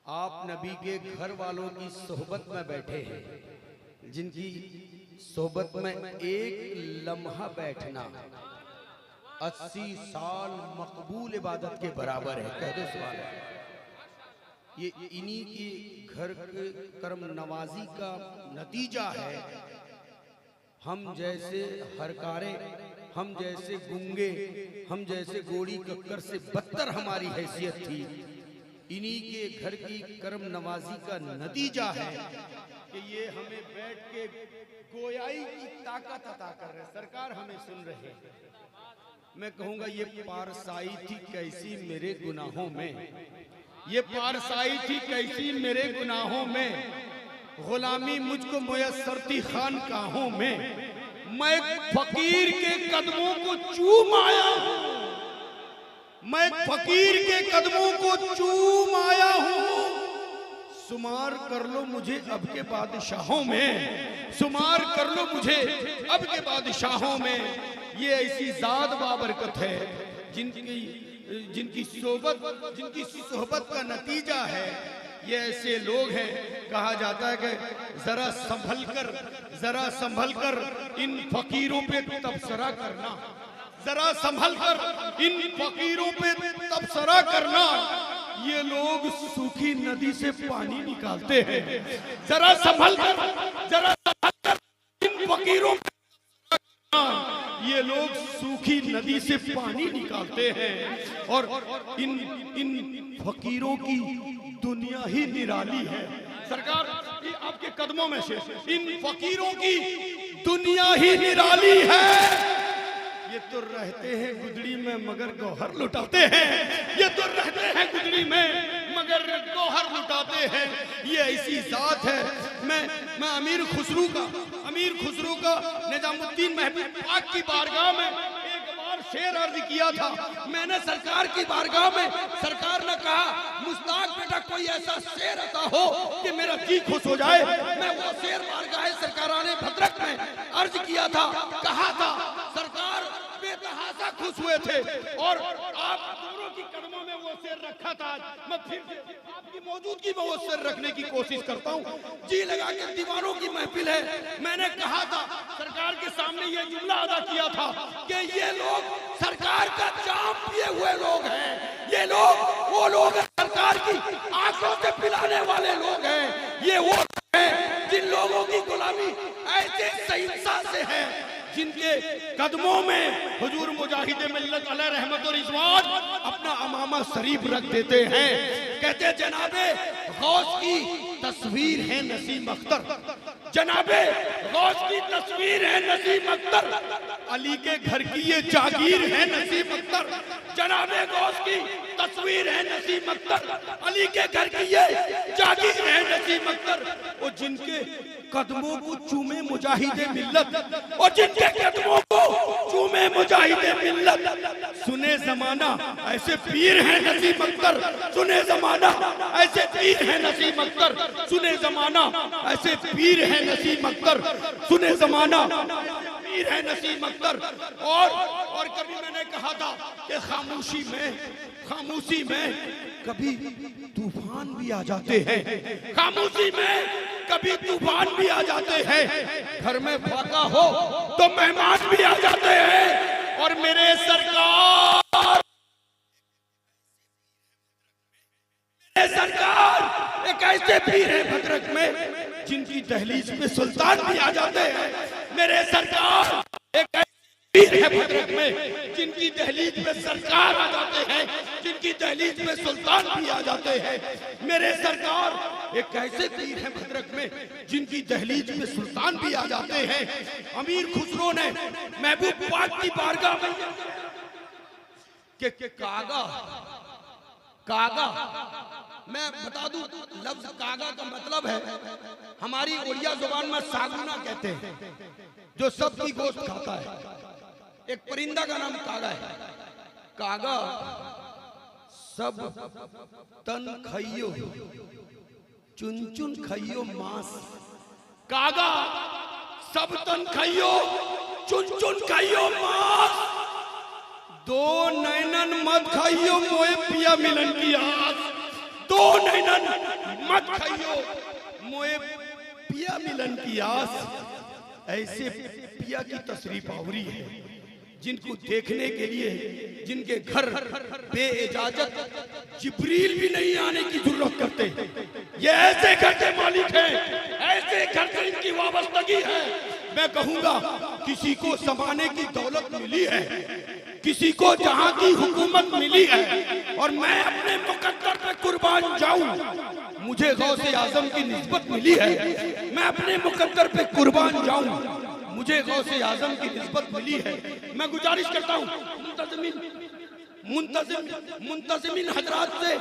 आप नबी के घर वालों की सोहबत में बैठे हैं, जिनकी सोहबत में एक लम्हा बैठना 80 साल मकबूल इबादत के बराबर है। कह दो सुभान अल्लाह। ये इन्हीं के घर के कर्म नवाजी का नतीजा है। हम जैसे हरकारे, हम जैसे गुंगे, हम जैसे गोड़ी कक्कर से बदतर हमारी हैसियत थी। इन्हीं के घर की कर्म नवाजी का नतीजा है कि ये हमें बैठ के गोयाई की ताकत अता कर रहे हैं। सरकार हमें सुन रहे हैं। मैं कहूंगा ये पारसाई थी कैसी मेरे गुनाहों में, ये पारसाई थी कैसी मेरे गुनाहों में, गुलामी मुझको मुयस्सर थी खानकाहों में। मैं फकीर के कदमों को चूम आया हूं, मैं फकीर के कदमों को चूम आया हूं। शुमार कर लो मुझे अब के बादशाहों में, शुमार कर लो मुझे अब के बादशाहों में। ये ऐसी जात बाबरकत है जिनकी सोहबत का नतीजा है। ये ऐसे लोग हैं, कहा जाता है कि जरा संभल कर इन फकीरों पे तबसरा करना, जरा संभल कर इन फकीरों पे तबसरा करना। ये लोग सूखी नदी से पानी निकालते हैं। जरा संभल कर इन फकीरों पे, ये लोग सूखी नदी से पानी निकालते हैं। और इन फकीरों की दुनिया ही निराली है। सरकार ये आपके कदमों में से इन फकीरों की दुनिया ही निराली है। ये तो रहते हैं गुदड़ी में मगर गौहर लुटाते हैं, ये तो रहते हैं गुदड़ी में मगर गौहर लुटाते हैं। ये ऐसी जात है। मैं अमीर खुसरू का निजामुद्दीन महबूब पाक की बारगाह में एक बार शेर अर्ज किया था। मैंने सरकार की बारगाह में, सरकार ने कहा मुश्ताक बेटा कोई ऐसा शेर अता हो कि मेरा जी खुश हो जाए। मैं वो शेर बारगाह सरकाराने भद्रक में अर्ज किया था, कहा था। सरकार बेतहासा खुश हुए थे और आप दोनों की कदमों में वो शेर रखा था। मैं फिर आपकी मौजूदगी में वो शेर रखने की कोशिश करता हूँ। जी लगा के दीवानों की महफिल है। मैंने कहा था, सरकार के सामने ये जुमला अदा किया था कि ये लोग सरकार का जाम पिए हुए लोग हैं। ये लोग वो लोग हैं, सरकार की आंखों से पिलाने वाले लोग हैं। ये वो हैं जिन लोगों की गुलामी ऐसे सहिंसा से है, जिनके कदमों में हुजूर मुजाहिद मिल्लत अलैहि रहमत और रिजवान अपना अमामा शरीफ रख देते हैं। कहते जनाबे गौस की तस्वीर है नसीम अख्तर, जनाबे गौस की तस्वीर है नसीम अख्तर, अली के घर की ये जागीर है नसीम अख्तर। जनाबे गौस की तस्वीर है नसीम अख्तर, अली के घर की ये जागीर है नसीम अख्तर। और जिनके कदमों को चूमे मुजाहिदे मिल्लत, और जिनके कदमों को चूमे मुजाहिदे मिल्लत। सुने जमाना ऐसे पीर हैं नसीम अख्तर, सुने जमाना ऐसे पीर हैं नसीम अख्तर, सुने जमाना ऐसे पीर हैं नसीम अख्तर, सुने जमाना पीर है नसीम अख्तर। और कभी मैंने कहा था कि खामोशी में कभी तूफान भी आ जाते हैं, खामोशी में कभी तूफान भी आ जाते हैं। घर में फाका हो तो मेहमान भी आ जाते हैं। और मेरे सरकार एक ऐसे पीर है भद्रक में जिनकी दहलीज पे सुल्तान भी आ जाते हैं। मेरे सरकार एक पीर है भद्रक में जिनकी दहलीज पे सरकार आ जाते हैं, जिनकी दहलीज पे सुल्तान भी आ जाते हैं। मेरे सरकार एक ऐसे पीर है भद्रक में जिनकी दहलीज पे सुल्तान भी आ जाते हैं। अमीर खुसरो ने महबूब पाक की बारगाह में के कागा मैं बता दूं, लफ्ज कागा का मतलब है हमारी उड़िया जुबान में सागुना कहते हैं, जो सबकी गोश्त खाता है। एक परिंदा का नाम कागा है। कागा सब तन खइयो, चुन चुन खइयो मांस। कागा सब तन खइयो, चुन चुन खइयो मांस। दो नैनन मत खाइयो मोए पिया मिलन की आस, दो नैनन मत खाइयो मोए पिया मिलन की आस। ऐसे पिया की तशरीफ आवरी है जिनको देखने के लिए जिनके घर बेइजाजत जिब्रील भी नहीं आने की जरूरत करते। ये ऐसे घर के मालिक हैं, ऐसे घर से इनकी वाबस्तगी है। मैं कहूंगा किसी को जमाने की दौलत मिली है, किसी को जहां की हुकूमत मिली है, और मैं अपने मुकद्दर पे कुर्बान जाऊं। मुझे गौसे आजम की निस्बत मिली है, मैं अपने मुकद्दर पे कुर्बान जाऊं। मुझे गौसे आजम की निस्बत मिली है। मैं गुजारिश करता हूं मुंतजिमिन हजरात से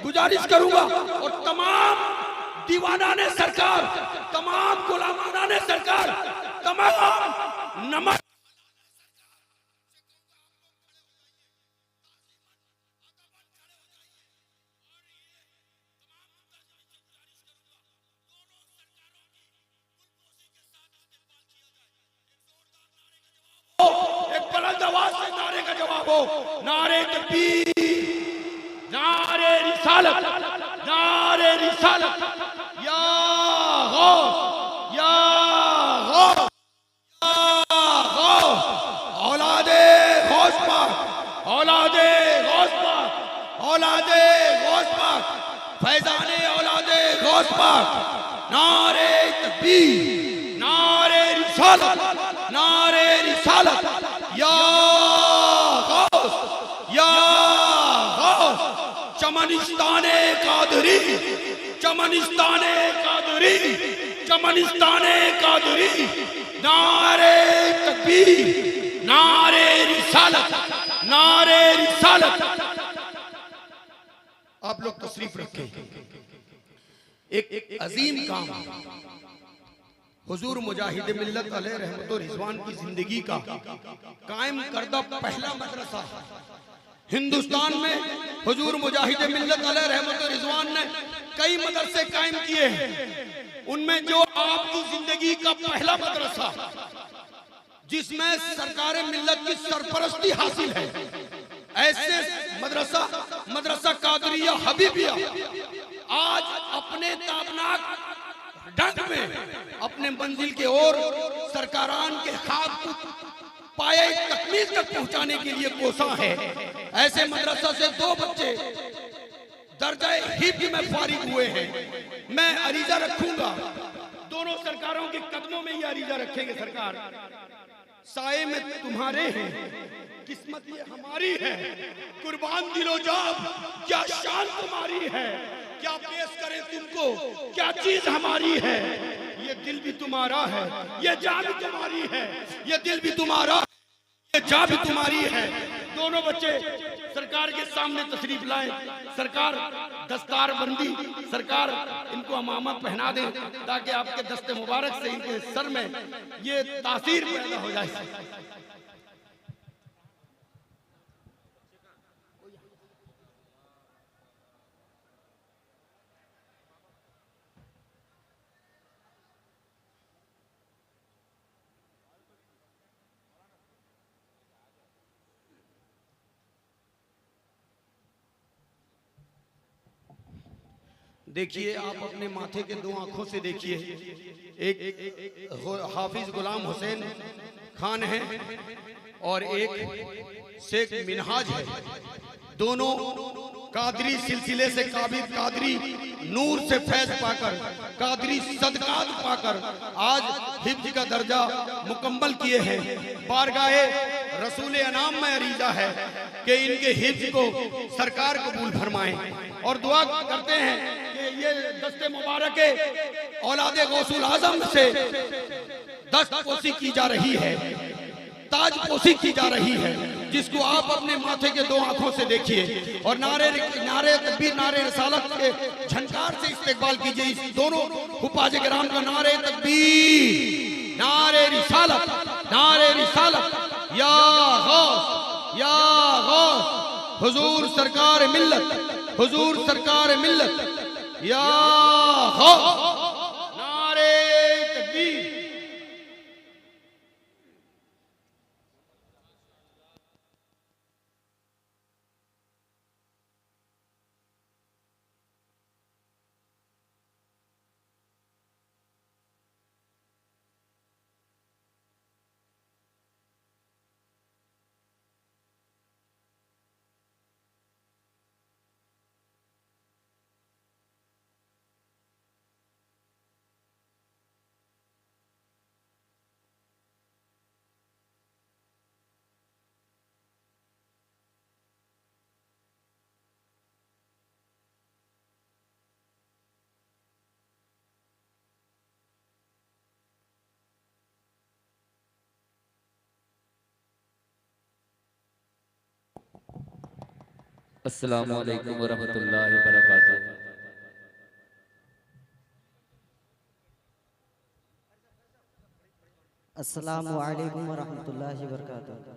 गुजारिश करूंगा, और तमाम दीवानाने सरकार, तमाम गुलामानाने सरकार, तमाम नमक एक बुलंद आवाज से नारे का जवाब हो। नारे तकबीर, नारे रिसालत, नारे रिसालत। या गौस, या गौस, या गौस। औलादे गौस पाक, औलादे गौस पाक, औलादे गौस पाक, फैजाने औलादे गौस पाक। नारे तकबीर, नारे रिसालत, नारे रिसालत। या गौस, या गौस। चमनिस्ताने कादरी, चमनिस्ताने कादरी, चमनिस्ताने कादरी। नारे तकबीर, नारे रिसालत, नारे रिसालत। आप लोग तशरीफ रखें। एक अजीम काम हुजूर मुजाहिद मिल्लत अलैहि रहमत व रिजवान की जिंदगी का कायम करदा पहला मदरसा हिंदुस्तान में। हुजूर मुजाहिद मिल्लत अलैहि रहमत व रिजवान ने कई मदरसे कायम किए हैं। उनमें जो आपकी जिंदगी का पहला मदरसा जिसमें सरकार मिल्लत की सरपरस्ती हासिल है, ऐसे मदरसा कादरिया हबीबिया आज अपने ताबनाक ढंग में अपने मंजिल के ओर सरकारान के हाथ को पाए तकमील तक पहुंचाने के लिए कोसा है। ऐसे मदरसा से दो बच्चे दर्जा हिफ्ज में फारिग हुए हैं। मैं अरीजा रखूंगा, दोनों सरकारों के कदमों में ये अरीजा रखेंगे। सरकार साए में तुम्हारे हैं, किस्मत ये हमारी है, कुर्बान दिलो जाब क्या शान तुम्हारी है, क्या पेश करें तुमको क्या चीज हमारी है। ये दिल भी तुम्हारा है, ये जान भी तुम्हारी है, ये दिल भी तुम्हारा, ये जान भी तुम्हारी है। दोनों बच्चे सरकार के सामने तशरीफ लाएं। सरकार दस्तार बंदी, सरकार इनको अमामत पहना दें ताकि आपके दस्ते मुबारक से इनके सर में ये तासीर पैदा हो जाए। देखिए, आप अपने माथे के दो आंखों से देखिए। एक हाफिज गुलाम हुसैन खान है और एक शेख मिनहाज है। दोनों कादरी सिलसिले से कादरी नूर से फैज पाकर, कादरी सदकात पाकर आज हिफ्ज का दर्जा मुकम्मल किए हैं। बारगाहे रसूल अनाम में अरीजा है कि इनके हिफ्ज को सरकार कबूल फरमाएं, और दुआ करते हैं कि ये दस्ते मुबारक औलादे गौसुल आजम से दस्त पोसी की जा रही है, ताज पोसी की जा रही है, जिसको आप अपने माथे के दो आंखों से देखिए। और नारे तकबीर, नारे रिसालत के झनकार से इस्तेकबाल कीजिए इस दोनों हुफ्फाज किराम का। नारे तकबीर, नारे रिसालत, नारे रिसालत। या गौस, या गौस। हुजूर सरकार मिल्लत, हुजूर सरकार मिल्लत। या गौस, नारे तकबीर। अस्सलामु अलैकुम वरहमतुल्लाहि वबरकातुहू। अस्सलामु अलैकुम वरहमतुल्लाहि वबरकातुहू।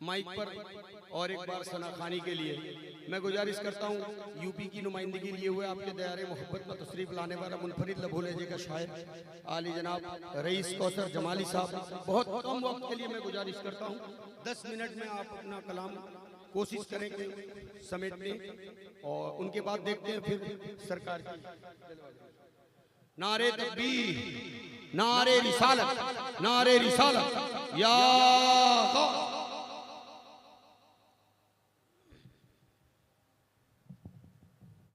माइक पर और एक बार सना खानी के लिए मैं गुजारिश करता हूँ, यूपी की नुमाइंदगी लिए हुए आपके दायरे मोहब्बत में तशरीफ लाने वाला मुनफरिद लबो लहजे का शायर आली जनाब रईस कौसर जमाली साहब, बहुत कम वक्त के लिए मैं गुजारिश करता हूँ 10 मिनट में आप अपना कलाम कोशिश करेंगे समेटने, और उनके बाद देखते हैं फिर सरकार की। नारे तकबीर, नारे रिसालत, नारे रिसालत, या